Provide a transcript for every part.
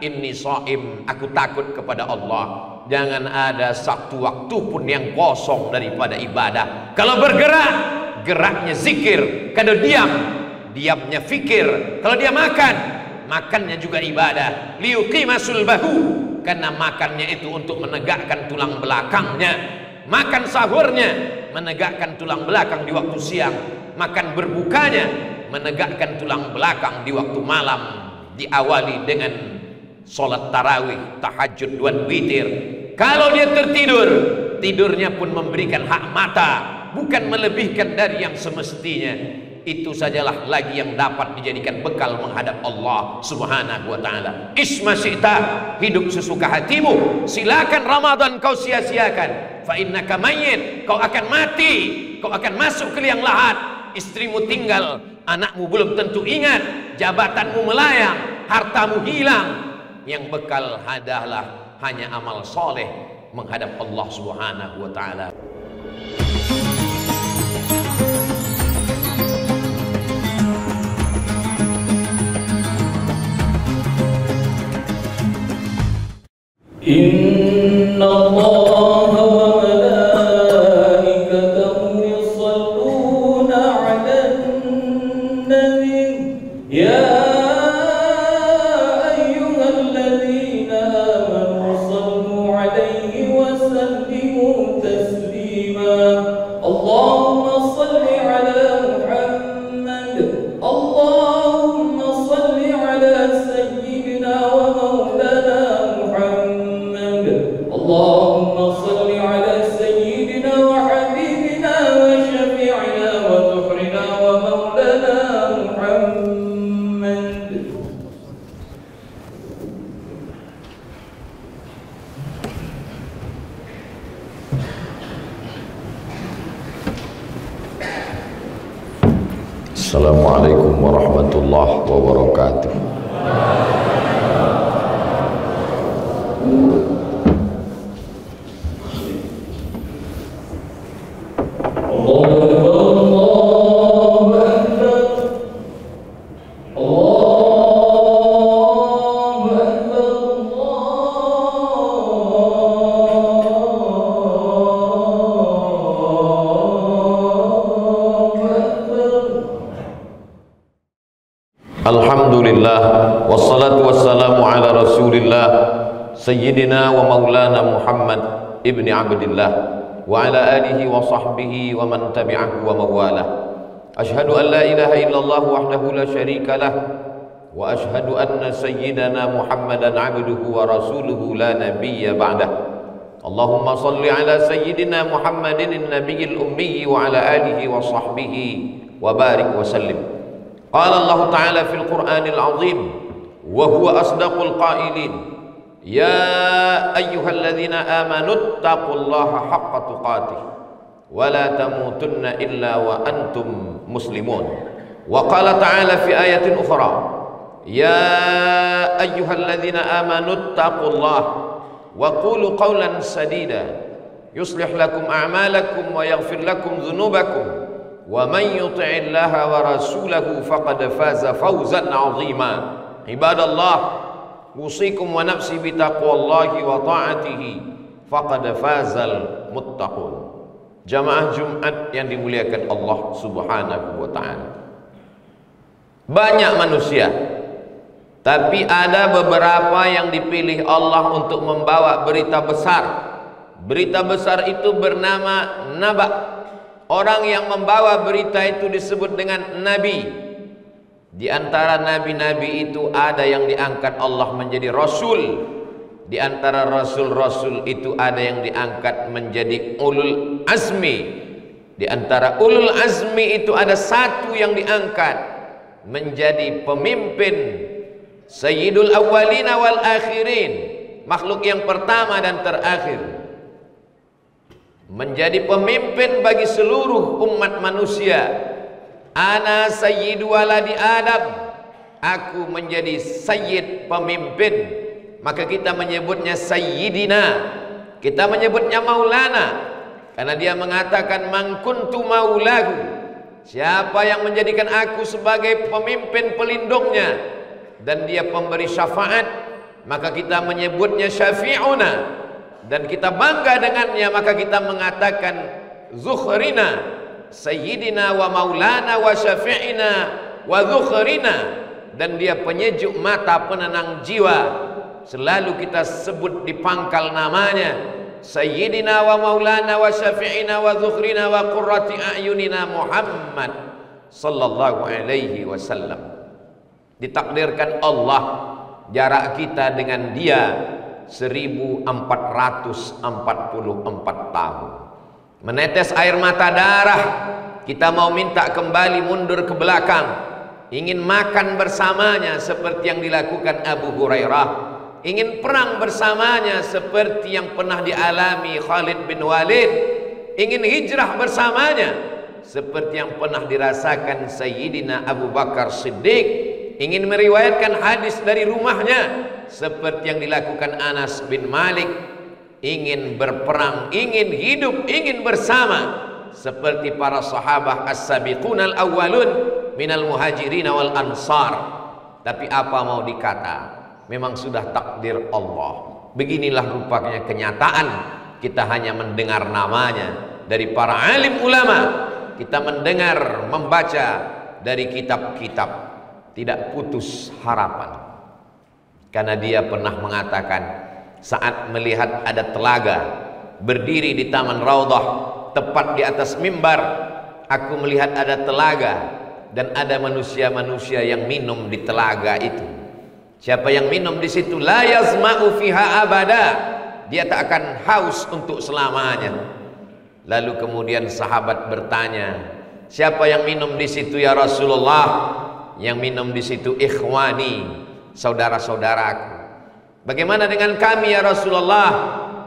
inni shaim, aku takut kepada Allah. Jangan ada satu waktu pun yang kosong daripada ibadah. Kalau bergerak, geraknya zikir. Kalau diam, diamnya fikir. Kalau dia makan, makannya juga ibadah. Liyuqima sulbahu, karena makannya itu untuk menegakkan tulang belakangnya. Makan sahurnya menegakkan tulang belakang di waktu siang. Makan berbukanya menegakkan tulang belakang di waktu malam. Diawali dengan sholat tarawih, tahajud, dan witir. Kalau dia tertidur, tidurnya pun memberikan hak mata, bukan melebihkan dari yang semestinya. Itu sajalah lagi yang dapat dijadikan bekal menghadap Allah subhanahu wa ta'ala. Isma syi'ta, hidup sesuka hatimu. Silakan Ramadan kau sia-siakan. Fa innaka mayyit, kau akan mati, kau akan masuk ke liang lahat. Istrimu tinggal, anakmu belum tentu ingat, jabatanmu melayang, hartamu hilang. Yang bekal adalah hanya amal soleh menghadap Allah subhanahu wa ta'ala. Inna Allah wa malaikatahu yusalluna 'alan nabi ya ayyuhalladzina amanu sallu 'alaihi wa sallimu taslima. Allahumma salli 'ala Muhammad, Allahumma salli 'ala sayyidina wa maulana اللهم صل على سيدنا وحبيبنا وشفيعنا وذخرنا ومولانا محمد. Assalamualaikum warahmatullahi wabarakatuh. Alhamdulillah, wassalatu wassalamu ala rasulillah Sayyidina wa maulana Muhammad ibni Abdillah wa ala alihi wa sahbihi wa man tabi'ahu wa mawalah. Ashhadu an la ilaha illallah wahdahu la syarika lah, wa ashhadu anna sayyidana Muhammadan abduhu wa rasuluhu la nabiyya ba'dah. Allahumma salli ala sayyidina Muhammadin nabiyil ummi wa ala alihi wa sahbihi wa barik wa sallim. Qala Allah Ta'ala fil Qur'anil Azim wa huwa asdaqul qailin, ya ayyuhalladzina amanu taqullaha haqqa tuqatih wa la tamutunna illa wa antum muslimun. Wa qala ta'ala fi ayatin ukhra, ya ayyuhalladzina amanu taqullaha wa qulu qawlan sadida yuslih lakum a'malakum wa yaghfir lakum dhunubakum wa man yuti'illaha wa rasulahu faqad faza fawzan 'azima. Ibadallah, usikum wa nafsi bitaqwallahi wa ta'atihi faqad fazal muttaqun. Jamaah Jumat yang dimuliakan Allah subhanahu wa ta'ala, banyak manusia, tapi ada beberapa yang dipilih Allah untuk membawa berita besar. Berita besar itu bernama naba. Orang yang membawa berita itu disebut dengan nabi. Di antara nabi-nabi itu ada yang diangkat Allah menjadi rasul. Di antara rasul-rasul itu ada yang diangkat menjadi ulul azmi. Di antara ulul azmi itu ada satu yang diangkat menjadi pemimpin, sayyidul awwalina wal akhirin, makhluk yang pertama dan terakhir, menjadi pemimpin bagi seluruh umat manusia. Ana sayyidu waladi Adam, aku menjadi sayyid, pemimpin. Maka kita menyebutnya sayyidina, kita menyebutnya maulana, karena dia mengatakan man kuntu maulahu, siapa yang menjadikan aku sebagai pemimpin pelindungnya, dan dia pemberi syafaat, maka kita menyebutnya syafi'una, dan kita bangga dengannya, maka kita mengatakan zukhrina sayyidina wa maulana wa syafi'ina wa zukhrina, dan dia penyejuk mata, penenang jiwa. Selalu kita sebut di pangkal namanya sayyidina wa maulana wa syafi'ina wa zukhrina wa qurrati a'yunina Muhammad sallallahu alaihi wasallam. Ditakdirkan Allah jarak kita dengan dia 1444 tahun. Menetes air mata darah, kita mau minta kembali mundur ke belakang, ingin makan bersamanya seperti yang dilakukan Abu Hurairah, ingin perang bersamanya seperti yang pernah dialami Khalid bin Walid, ingin hijrah bersamanya seperti yang pernah dirasakan Sayyidina Abu Bakar Siddiq, ingin meriwayatkan hadis dari rumahnya seperti yang dilakukan Anas bin Malik, ingin berperang, ingin hidup, ingin bersama seperti para sahabat as-sabiqun al-awwalun minal muhajirin wal ansar. Tapi apa mau dikata, memang sudah takdir Allah. Beginilah rupanya kenyataan. Kita hanya mendengar namanya dari para alim ulama, kita mendengar, membaca dari kitab-kitab, tidak putus harapan. Karena dia pernah mengatakan, saat melihat ada telaga berdiri di Taman Raudhah, tepat di atas mimbar, aku melihat ada telaga dan ada manusia-manusia yang minum di telaga itu. Siapa yang minum di situ, la yazma'u fiha abada, dia tak akan haus untuk selamanya. Lalu kemudian sahabat bertanya, siapa yang minum di situ ya Rasulullah? Yang minum di situ ikhwani, saudara-saudaraku. Bagaimana dengan kami ya Rasulullah?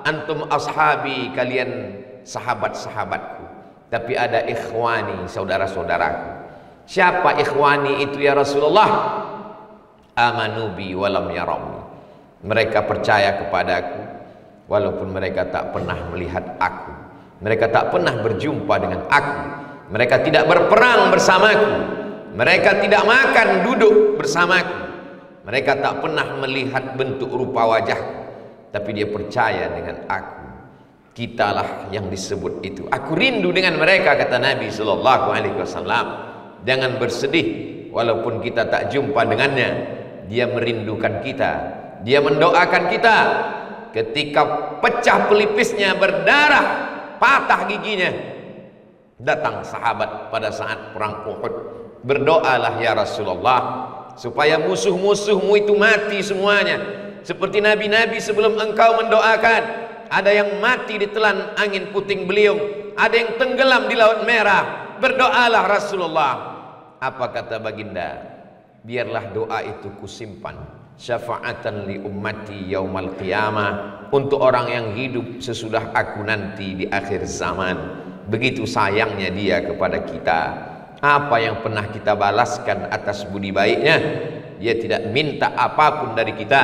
Antum ashabi, kalian sahabat-sahabatku. Tapi ada ikhwani, saudara-saudaraku. Siapa ikhwani itu ya Rasulullah? Amanu bi walam yarawni, mereka percaya kepadaku walaupun mereka tak pernah melihat aku, mereka tak pernah berjumpa dengan aku, mereka tidak berperang bersamaku, mereka tidak makan duduk bersamaku, mereka tak pernah melihat bentuk rupa wajahku, tapi dia percaya dengan aku. Kitalah yang disebut itu. Aku rindu dengan mereka, kata Nabi sallallahu alaihi wasallam. Jangan bersedih walaupun kita tak jumpa dengannya. Dia merindukan kita, dia mendoakan kita. Ketika pecah pelipisnya, berdarah, patah giginya, datang sahabat pada saat perang Uhud. Berdoalah ya Rasulullah supaya musuh-musuhmu itu mati semuanya, seperti nabi-nabi sebelum engkau mendoakan. Ada yang mati ditelan angin puting beliung, ada yang tenggelam di Laut Merah. Berdoalah Rasulullah. Apa kata baginda? Biarlah doa itu kusimpan, syafa'atan li ummati yaumal qiyamah, untuk orang yang hidup sesudah aku nanti di akhir zaman. Begitu sayangnya dia kepada kita. Apa yang pernah kita balaskan atas budi baiknya? Dia tidak minta apapun dari kita,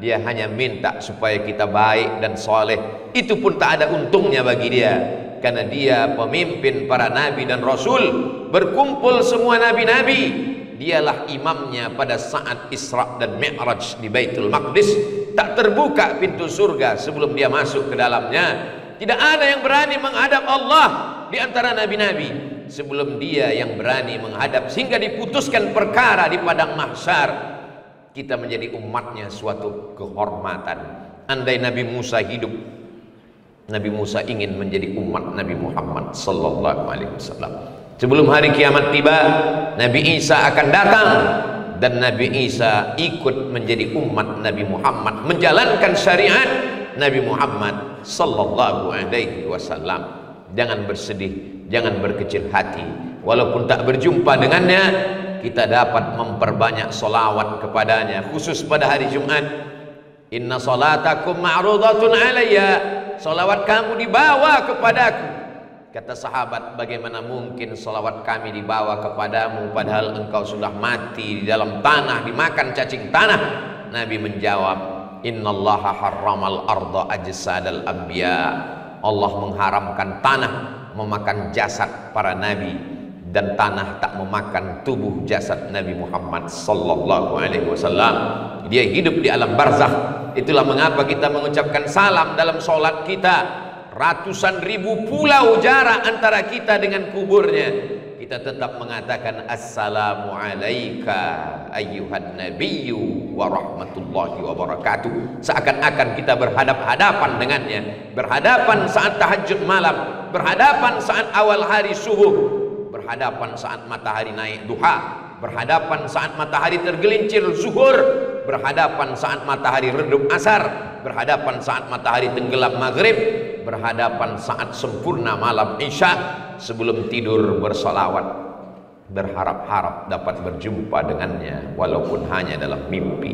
dia hanya minta supaya kita baik dan soleh. Itu pun tak ada untungnya bagi dia, karena dia pemimpin para nabi dan rasul. Berkumpul semua nabi-nabi, dialah imamnya pada saat Isra dan Mi'raj di Baitul Maqdis. Tak terbuka pintu surga sebelum dia masuk ke dalamnya. Tidak ada yang berani menghadap Allah di antara nabi-nabi sebelum dia yang berani menghadap, sehingga diputuskan perkara di padang mahsyar. Kita menjadi umatnya suatu kehormatan. Andai Nabi Musa hidup, Nabi Musa ingin menjadi umat Nabi Muhammad sallallahu alaihi wasallam. Sebelum hari kiamat tiba, Nabi Isa akan datang, dan Nabi Isa ikut menjadi umat Nabi Muhammad, menjalankan syariat Nabi Muhammad sallallahu alaihi wasallam. Jangan bersedih, jangan berkecil hati. Walaupun tak berjumpa dengannya, kita dapat memperbanyak solawat kepadanya, khusus pada hari Jumat. Inna salatakum ma'rudatun alayya, solawat kamu dibawa kepadaku. Kata sahabat, bagaimana mungkin salawat kami dibawa kepadamu padahal engkau sudah mati di dalam tanah, dimakan cacing tanah? Nabi menjawab, innallaha harramal arda ajsadal anbiya. Allah mengharamkan tanah memakan jasad para nabi. dan tanah tak memakan tubuh jasad Nabi Muhammad sallallahu alaihi wasallam. Dia hidup di alam barzakh. Itulah mengapa kita mengucapkan salam dalam sholat kita. Ratusan ribu pulau jarak antara kita dengan kuburnya, kita tetap mengatakan assalamu alayka ayyuhan nabiyyu wa rahmatullahi wa barakatuh. Seakan-akan kita berhadap-hadapan dengannya, berhadapan saat tahajud malam, berhadapan saat awal hari subuh, berhadapan saat matahari naik duha, berhadapan saat matahari tergelincir zuhur, berhadapan saat matahari redup asar, berhadapan saat matahari tenggelam maghrib, berhadapan saat sempurna malam isya, sebelum tidur bersolawat, berharap-harap dapat berjumpa dengannya walaupun hanya dalam mimpi.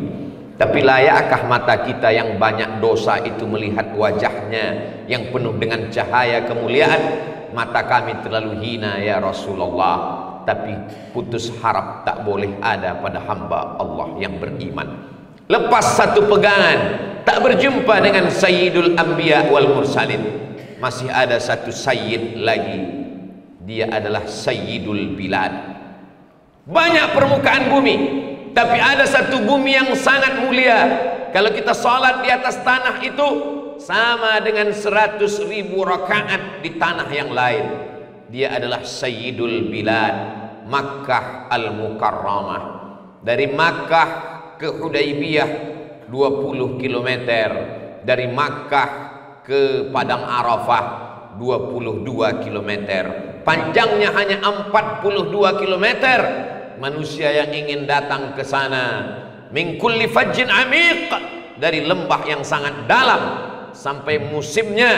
Tapi layakkah mata kita yang banyak dosa itu melihat wajahnya yang penuh dengan cahaya kemuliaan? Mata kami terlalu hina ya Rasulullah. Tapi putus harap tak boleh ada pada hamba Allah yang beriman. Lepas satu pegangan, tak berjumpa dengan Sayyidul Anbiya wal Mursalin, masih ada satu Sayyid lagi. Dia adalah Sayyidul Bilad. Banyak permukaan bumi, tapi ada satu bumi yang sangat mulia. Kalau kita salat di atas tanah itu sama dengan 100.000 rakaat di tanah yang lain. Dia adalah Sayyidul Bilad, Makkah Al-Mukarramah. Dari Makkah ke Hudaybiyah 20 km, dari Makkah ke Padang Arafah 22 km, panjangnya hanya 42 km. Manusia yang ingin datang ke sana, min kulli fajjin amiq, dari lembah yang sangat dalam, sampai musimnya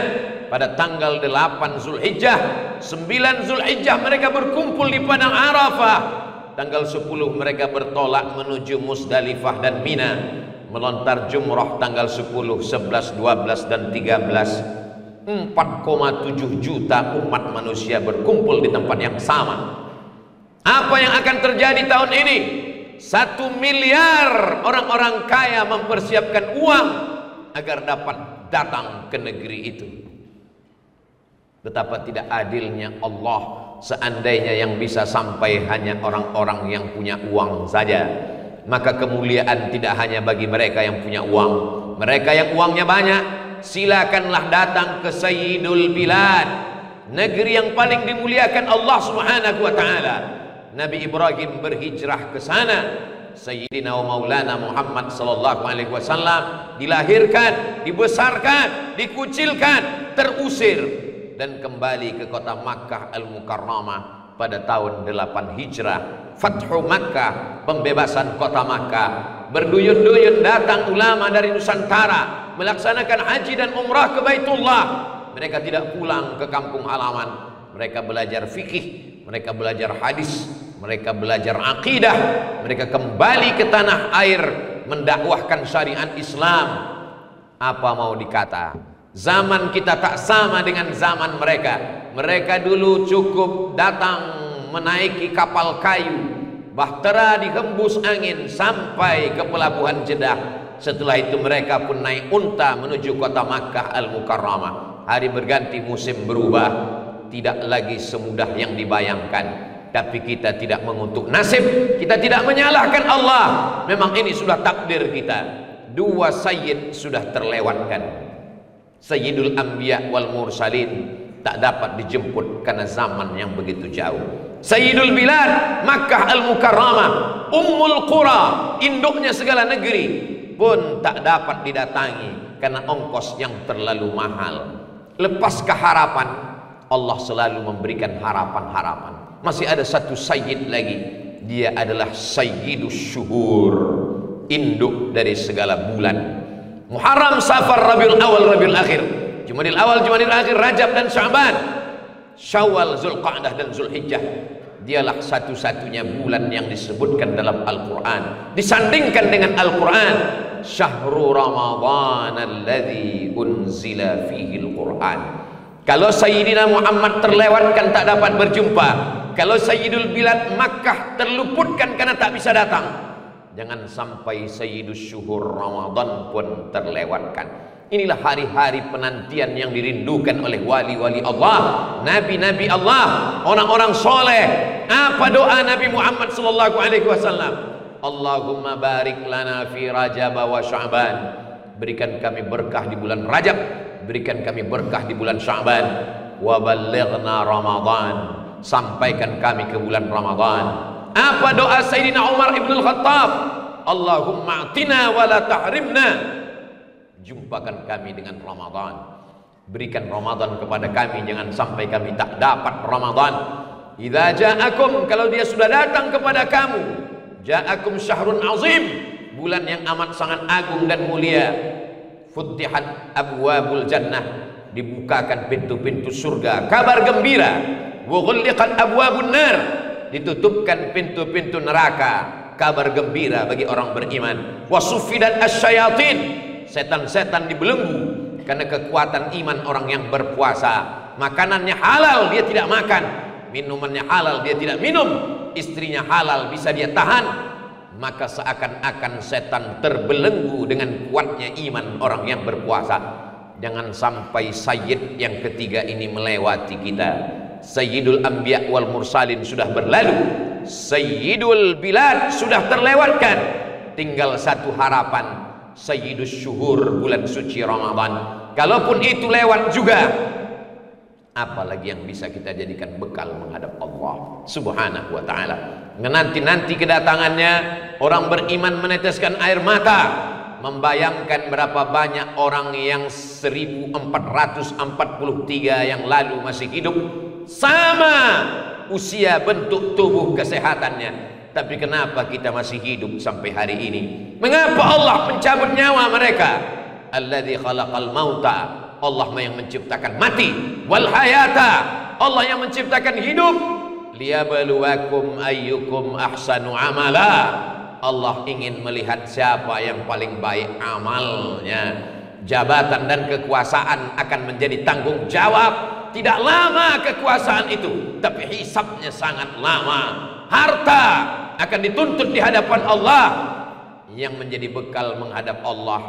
pada tanggal 8 Zulhijjah, 9 Zulhijjah mereka berkumpul di Padang Arafah. Tanggal 10 mereka bertolak menuju Musdalifah dan Mina, melontar jumrah tanggal 10, 11, 12 dan 13. 4,7 juta umat manusia berkumpul di tempat yang sama. Apa yang akan terjadi tahun ini? 1 miliar orang-orang kaya mempersiapkan uang agar dapat datang ke negeri itu. Betapa tidak adilnya Allah. Seandainya yang bisa sampai hanya orang-orang yang punya uang saja, maka kemuliaan tidak hanya bagi mereka yang punya uang. Mereka yang uangnya banyak, silakanlah datang ke Sayyidul Bilad, negeri yang paling dimuliakan Allah Subhanahu wa taala. Nabi Ibrahim berhijrah ke sana. Sayyidina wa Maulana Muhammad sallallahu alaihi wasallam dilahirkan, dibesarkan, dikucilkan, terusir dan kembali ke kota Makkah Al-Mukarramah pada tahun 8 Hijrah. Fathu Makkah, pembebasan kota Makkah. Berduyun-duyun datang ulama dari Nusantara melaksanakan haji dan umrah ke Baitullah. Mereka tidak pulang ke kampung halaman. Mereka belajar fikih, mereka belajar hadis, mereka belajar akidah. Mereka kembali ke tanah air mendakwahkan syariat Islam. Apa mau dikata? Zaman kita tak sama dengan zaman mereka. Mereka dulu cukup datang menaiki kapal kayu, bahtera dihembus angin sampai ke pelabuhan Jeddah. Setelah itu mereka pun naik unta menuju kota Makkah Al-Mukarramah. Hari berganti, musim berubah, tidak lagi semudah yang dibayangkan. Tapi kita tidak mengutuk nasib, kita tidak menyalahkan Allah. Memang ini sudah takdir kita. Dua sayyid sudah terlewatkan. Sayyidul Anbiya wal Mursalin tak dapat dijemput karena zaman yang begitu jauh. Sayyidul Bilad, Makkah Al-Mukarramah, Ummul Qura, induknya segala negeri, pun tak dapat didatangi karena ongkos yang terlalu mahal. Lepaskah harapan? Allah selalu memberikan harapan-harapan. Masih ada satu sayyid lagi. Dia adalah Sayyidus Syuhur, induk dari segala bulan. Muharram, Safar, Rabiul Awal, Rabiul Akhir, Jumadil Awal, Jumadil Akhir, Rajab dan Sya'ban, Syawal, Zulqa'dah dan Zulhijjah. Dialah satu-satunya bulan yang disebutkan dalam Al-Quran, disandingkan dengan Al-Quran. Syahrul Ramadan alladzi unzila fihi Al-Quran. Kalau Sayyidina Muhammad terlewatkan, tak dapat berjumpa. Kalau Sayyidul Bilad Makkah terluputkan karena tak bisa datang, jangan sampai Sayyidus Syuhur Ramadan pun terlewatkan. Inilah hari-hari penantian yang dirindukan oleh wali-wali Allah, nabi-nabi Allah, orang-orang soleh. Apa doa Nabi Muhammad sallallahu alaihi wasallam? Allahumma barik lana fi Rajab wa Sya'ban. Berikan kami berkah di bulan Rajab, berikan kami berkah di bulan Sya'ban. Wa ballighna Ramadan. Sampaikan kami ke bulan Ramadan. Apa doa Sayyidina Umar ibn al-Khattab? Allahumma atina wa la tahrimna. Jumpakan kami dengan Ramadan. Berikan Ramadan kepada kami, jangan sampai kami tak dapat Ramadan. Idza ja'akum, kalau dia sudah datang kepada kamu, ja'akum syahrun azim, bulan yang amat sangat agung dan mulia. Futtihat abwabul jannah, dibukakan pintu-pintu surga, kabar gembira. Wa ghulliqat abwabun nar, ditutupkan pintu-pintu neraka, kabar gembira bagi orang beriman. Wa suffidat asyayatin, setan-setan dibelenggu karena kekuatan iman orang yang berpuasa. Makanannya halal, dia tidak makan. Minumannya halal, dia tidak minum. Istrinya halal, bisa dia tahan. Maka seakan-akan setan terbelenggu dengan kuatnya iman orang yang berpuasa. Jangan sampai sayyid yang ketiga ini melewati kita. Sayyidul Anbiya wal Mursalin sudah berlalu, Sayyidul Bilad sudah terlewatkan. Tinggal satu harapan, Sayyidus Syuhur, bulan suci Ramadan. Kalaupun itu lewat juga, apalagi yang bisa kita jadikan bekal menghadap Allah subhanahu wa ta'ala. Nanti kedatangannya, orang beriman meneteskan air mata, membayangkan berapa banyak orang yang 1443 yang lalu masih hidup, sama usia bentuk tubuh kesehatannya, tapi kenapa kita masih hidup sampai hari ini? Mengapa Allah mencabut nyawa mereka? Alladzi khalaqal mauta, Allah yang menciptakan mati, wal hayata, Allah yang menciptakan hidup, liyabluwakum ayyukum ahsanu amala, Allah ingin melihat siapa yang paling baik amalnya. Jabatan dan kekuasaan akan menjadi tanggung jawab. Tidak lama kekuasaan itu, tapi hisabnya sangat lama. Harta akan dituntut di hadapan Allah. Yang menjadi bekal menghadap Allah,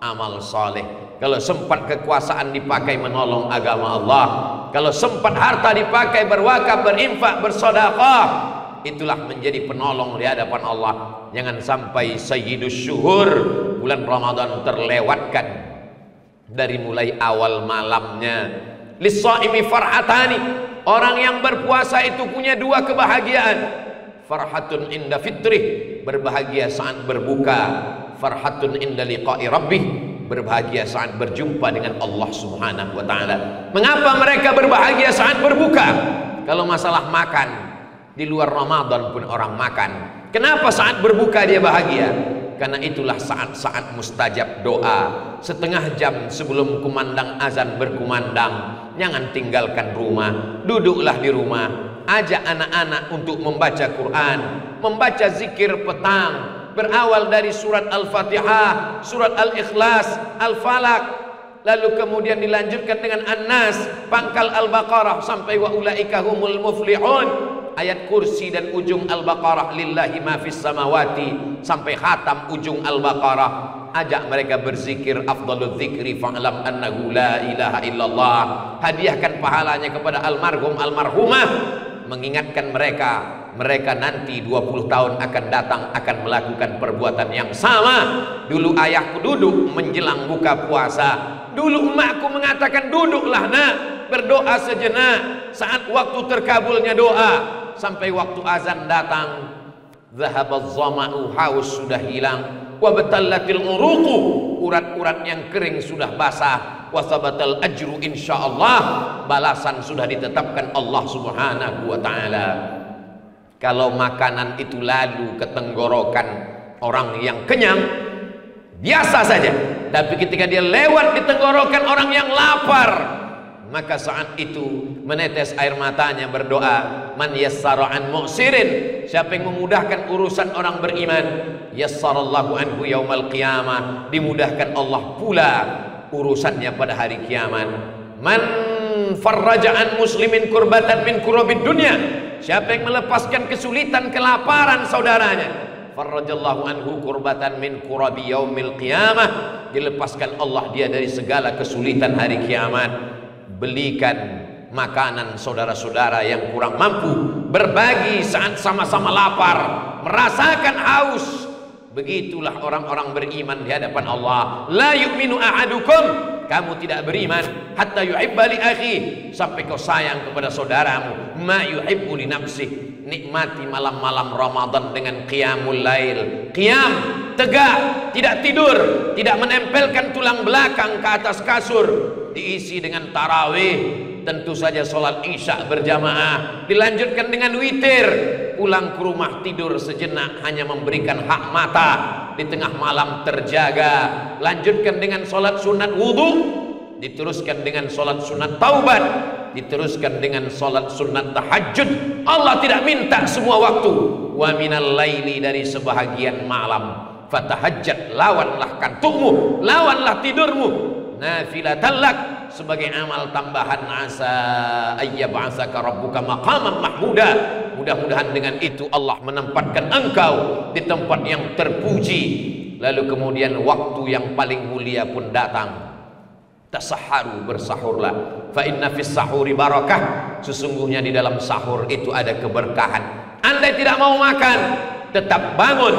amal saleh. Kalau sempat kekuasaan dipakai menolong agama Allah, kalau sempat harta dipakai berwakaf, berinfak, bersedekah, itulah menjadi penolong di hadapan Allah. Jangan sampai Sayyidus Syuhur, bulan Ramadan, terlewatkan dari mulai awal malamnya. Lis-shaimi farhatani, orang yang berpuasa itu punya dua kebahagiaan. Farhatun inda fitrih, berbahagia saat berbuka. Farhatun inda liqa'i rabbih, berbahagia saat berjumpa dengan Allah subhanahu wa ta'ala. Mengapa mereka berbahagia saat berbuka? Kalau masalah makan, di luar Ramadan pun orang makan. Kenapa saat berbuka dia bahagia? Karena itulah saat-saat mustajab doa. Setengah jam sebelum kumandang azan berkumandang, jangan tinggalkan rumah, duduklah di rumah. Ajak anak-anak untuk membaca Quran, membaca zikir petang, berawal dari surat Al-Fatihah, surat Al-Ikhlas, Al-Falaq, lalu kemudian dilanjutkan dengan An-Nas, pangkal Al-Baqarah sampai wa ulaika humul muflihun, ayat kursi dan ujung Al-Baqarah, lillahi ma fis samawati, sampai khatam ujung Al-Baqarah. Ajak mereka berzikir, afdalul dzikri fa'lam annahu la ilaha illallah. Hadiahkan pahalanya kepada almarhum almarhumah, mengingatkan mereka nanti 20 tahun akan datang akan melakukan perbuatan yang sama. Dulu ayahku duduk menjelang buka puasa, dulu emakku mengatakan duduklah nak, berdoa sejenak saat waktu terkabulnya doa. Sampai waktu azan datang, zahabaz zama'u, haus sudah hilang, wa batallatil uruqu, urat-urat yang kering sudah basah, wa sabatal ajru insyaallah, balasan sudah ditetapkan Allah subhanahu wa ta'ala. Kalau makanan itu lalu ke tenggorokan orang yang kenyang, biasa saja. Tapi ketika dia lewat di tenggorokan orang yang lapar, maka saat itu menetes air matanya berdoa, man yassara an mu'sirin, siapa yang memudahkan urusan orang beriman, yassarallahu anhu yaumal qiyamah, dimudahkan Allah pula urusannya pada hari kiamat. Man farraja an muslimin kurbatan min kurabid dunya, siapa yang melepaskan kesulitan kelaparan saudaranya, farrajallahu anhu kurbatan min kurabi yaumil qiyamah, dilepaskan Allah dia dari segala kesulitan hari kiamat. Belikan makanan saudara-saudara yang kurang mampu, berbagi saat sama-sama lapar, merasakan haus. Begitulah orang-orang beriman di hadapan Allah. La yu'minu ahadukum, kamu tidak beriman hatta yuhibba li akhi, sampai kau sayang kepada saudaramu ma yuhibbu li nafsih. Nikmati malam-malam Ramadan dengan qiyamul lail, qiyam, tegak, tidak tidur, tidak menempelkan tulang belakang ke atas kasur, diisi dengan tarawih, tentu saja sholat isya berjamaah, dilanjutkan dengan witir, pulang ke rumah tidur sejenak, hanya memberikan hak mata, di tengah malam terjaga, lanjutkan dengan sholat sunat wudhu, diteruskan dengan sholat sunat taubat, diteruskan dengan sholat sunat tahajud. Allah tidak minta semua waktu. Wa minal laili, dari sebahagian malam, fatahajjat, lawanlah kantukmu, lawanlah tidurmu, nafilatan lak, sebagai amal tambahan, asa ayyab'atsaka rabbuka maqaman mahmuda. Mudah-mudahan dengan itu Allah menempatkan engkau di tempat yang terpuji. Lalu kemudian waktu yang paling mulia pun datang. Tasahharu, bersahurlah. Fa inna fis sahuri barakah, sesungguhnya di dalam sahur itu ada keberkahan. Andai tidak mau makan, tetap bangun.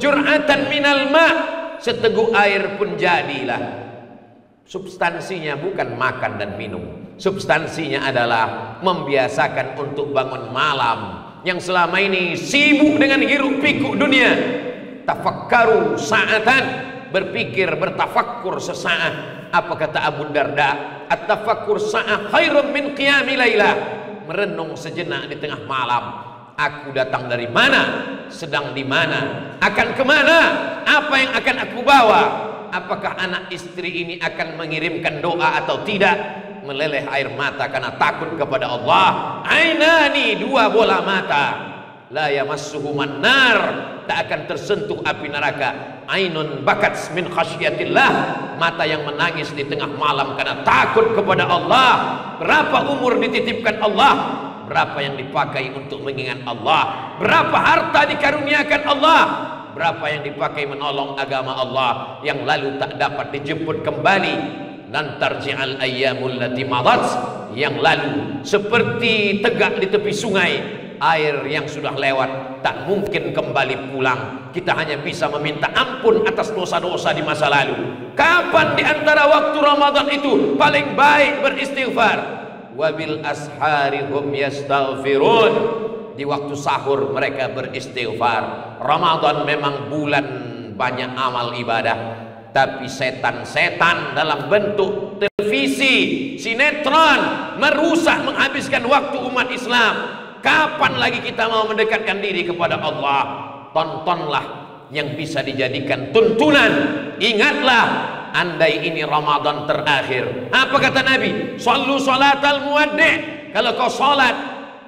Jur'atan minal ma', seteguk air pun jadilah. Substansinya bukan makan dan minum, substansinya adalah membiasakan untuk bangun malam yang selama ini sibuk dengan hiruk pikuk dunia. Tafakkaru sa'atan, berpikir, bertafakkur sesaat. Apa kata Abu Darda? At-tafakkur sa'ah khairum min qiyami lailah, merenung sejenak di tengah malam. Aku datang dari mana, sedang di mana, akan kemana, apa yang akan aku bawa, apakah anak istri ini akan mengirimkan doa atau tidak. Meleleh air mata karena takut kepada Allah. Ainani, dua bola mata, la yamassuhuman nar, tak akan tersentuh api neraka. Ainun bakat min khasyiatillah, mata yang menangis di tengah malam karena takut kepada Allah. Berapa umur dititipkan Allah, berapa yang dipakai untuk mengingat Allah, berapa harta dikaruniakan Allah, berapa yang dipakai menolong agama Allah yang lalu tak dapat dijemput kembali. Lan tarji'al ayyamul lati madat, yang lalu seperti tegak di tepi sungai, air yang sudah lewat tak mungkin kembali pulang. Kita hanya bisa meminta ampun atas dosa-dosa di masa lalu. Kapan di antara waktu Ramadan itu paling baik beristighfar? Wabil ashari hum yastaghfirun, di waktu sahur mereka beristighfar. Ramadan memang bulan banyak amal ibadah, tapi setan-setan dalam bentuk televisi, sinetron merusak, menghabiskan waktu umat Islam. Kapan lagi kita mau mendekatkan diri kepada Allah? Tontonlah yang bisa dijadikan tuntunan. Ingatlah, andai ini Ramadan terakhir, apa kata Nabi? Shallu salatal muwaddi', kalau kau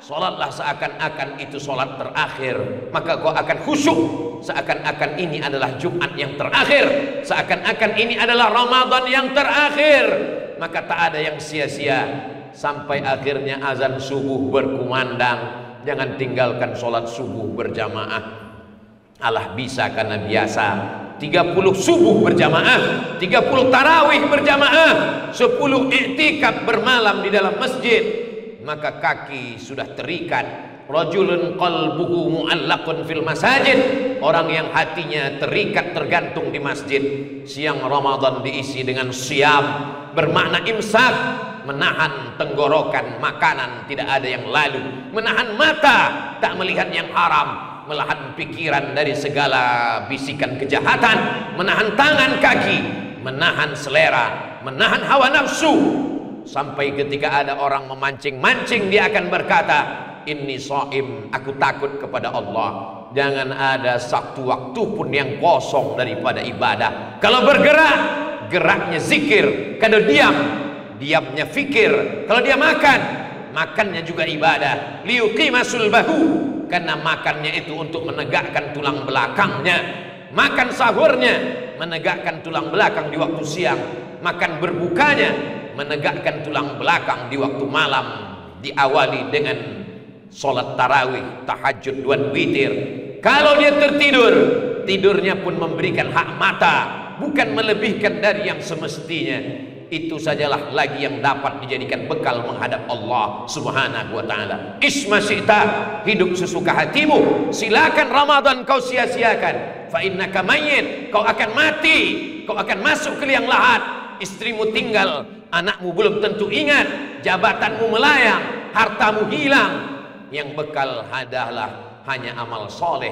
salatlah seakan-akan itu salat terakhir, maka kau akan khusyuk, seakan-akan ini adalah Jumat yang terakhir, seakan-akan ini adalah Ramadan yang terakhir. Maka tak ada yang sia-sia sampai akhirnya azan subuh berkumandang. Jangan tinggalkan sholat subuh berjamaah. Allah bisa karena biasa. 30 subuh berjamaah, 30 tarawih berjamaah, 10 i'tikaf bermalam di dalam masjid, maka kaki sudah terikat. Rajulun qalbuhu mu'allaqun fil masajid, orang yang hatinya terikat tergantung di masjid. Siang Ramadan diisi dengan siam, bermakna imsak, menahan tenggorokan makanan tidak ada yang lalu, menahan mata tak melihat yang haram, menahan pikiran dari segala bisikan kejahatan, menahan tangan kaki, menahan selera, menahan hawa nafsu. Sampai ketika ada orang memancing-mancing, dia akan berkata, inni shaim, aku takut kepada Allah. Jangan ada satu waktu pun yang kosong daripada ibadah. Kalau bergerak, geraknya zikir. Kalau diam, diamnya fikir. Kalau dia makan, makannya juga ibadah. Liyuqima sulbahu, karena makannya itu untuk menegakkan tulang belakangnya. Makan sahurnya menegakkan tulang belakang di waktu siang. Makan berbukanya menegakkan tulang belakang di waktu malam. Diawali dengan sholat tarawih, tahajud, dan witir. Kalau dia tertidur, tidurnya pun memberikan hak mata, bukan melebihkan dari yang semestinya. itu sajalah lagi yang dapat dijadikan bekal menghadap Allah Subhanahu wa ta'ala. Isma syi'ta, hidup sesuka hatimu. Silakan Ramadan kau sia-siakan. Fa innaka mayyit, kau akan mati, kau akan masuk ke liang lahat. Istrimu tinggal, anakmu belum tentu ingat, jabatanmu melayang, hartamu hilang. Yang bekal adalah hanya amal soleh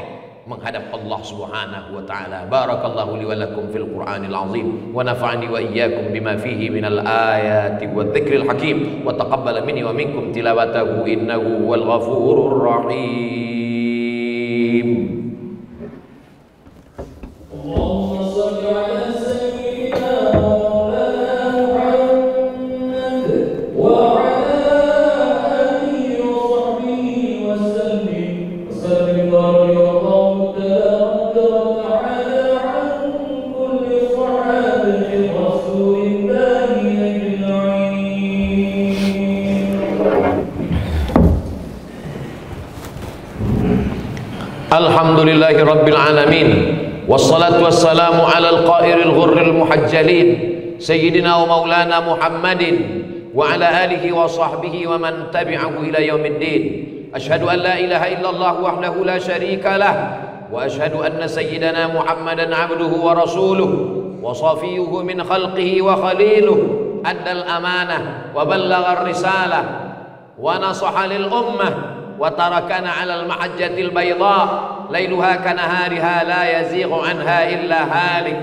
menghadap Allah Subhanahu wa ta'ala. Barakallahu li wa lakum fil Qur'anil azim wa nafa'ani wa iyyakum bima fihi minal ayati wa dzikril hakim wa taqabbala minni wa minkum tilawatahu innahu wal ghafurur rahim. Allahumma shalli ala sayyidina Muhammad wa ala alihi wa sahbihi wa sallim Alhamdulillahi rabbil alamin, wassalatu wassalamu ala al-qairil ghurril muhajjalin sayyidina wa maulana Muhammadin wa ala alihi wa sahbihi wa man tabi'ahu ila yaumiddin. Ashhadu an la ilaha illallah wahdahu la syarika lah wa ashhadu anna sayyidana Muhammadan abduhu wa rasuluh wa safiyuhu min khalqihi wa khaliluh, addal amanah wa ballagha ar-risalah wa nasaha lil ummah wa tarakana 'alal mahajjatil bayda lailuha kanahariha la yazighu anha illa halik.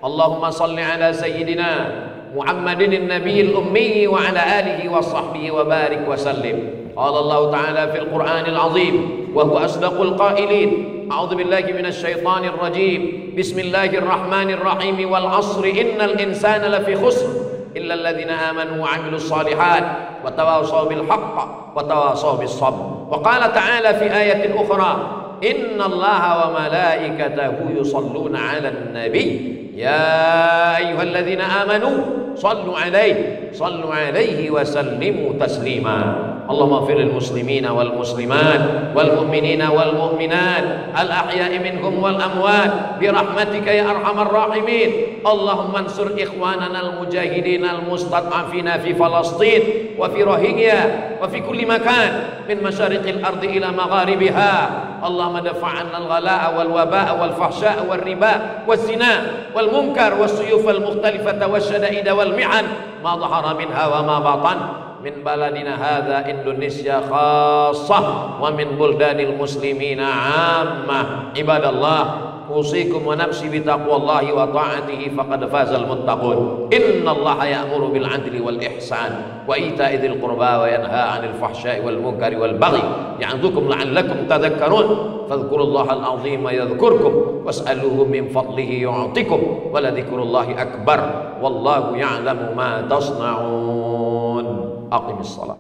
Allahumma salli ala sayyidina Muhammadin an-nabiyil ummi wa ala alihi wa sahbihi wa barik wa sallim. Qala Allah ta'ala fil Qur'anil azim wa huwa asdaqul qailin. A'udzu billahi minasy syaithanir rajim. Bismillahirrahmanir rahim. Wal 'ashri innal insana lafi khusr illa alladhina amanu wa 'amilus shalihat wa tawasaw bil haqq wa tawasaw bis sabr. Wa qala ta'ala fi ayatin ukhra, inna Allaha wa malaikatahu yusalluna 'alan nabiy ya ayyuhalladzina amanu sallu 'alaihi wa sallimu taslima. Allahumma ighfir lil muslimina wal muslimat wal mu'minina wal mu'minat al ahya'i minhum wal amwat bi rahmatika ya arhamar rahimin. Allahumma ansur ikhwanana al mujahidin al mustad'afina fi Falastin wa fi Rohingya wa fi kulli makan min masyariqil ardi ila magharibiha. Allahumma dafa'anna al ghala'a wal waba'a wal fahsya'a wal riba waz zina wal munkar was suyuf al mukhtalifata wasyada'ida wal mi'an ma dhahara minha wa ma batan min baladina hadza Indonesia khassah wa min buldanil muslimina ammah. Ibadallah, usikum wa nafsi bi taqwallahi wa ta'atihi faqad fazal muttaqun. Innallaha ya'muru bil 'adli wal ihsan wa ita'i dzil qurba wa yanha 'anil fahsya'i wal munkari wal baghi ya'idzukum la'allakum tadhakkarun. Fadhkurullaha al-'azima yadhkurkum was'aluhu min fadlihi yu'tikum wa la dzikrullahi akbar wallahu ya'lamu ma tasna'un. Aqimis shalah.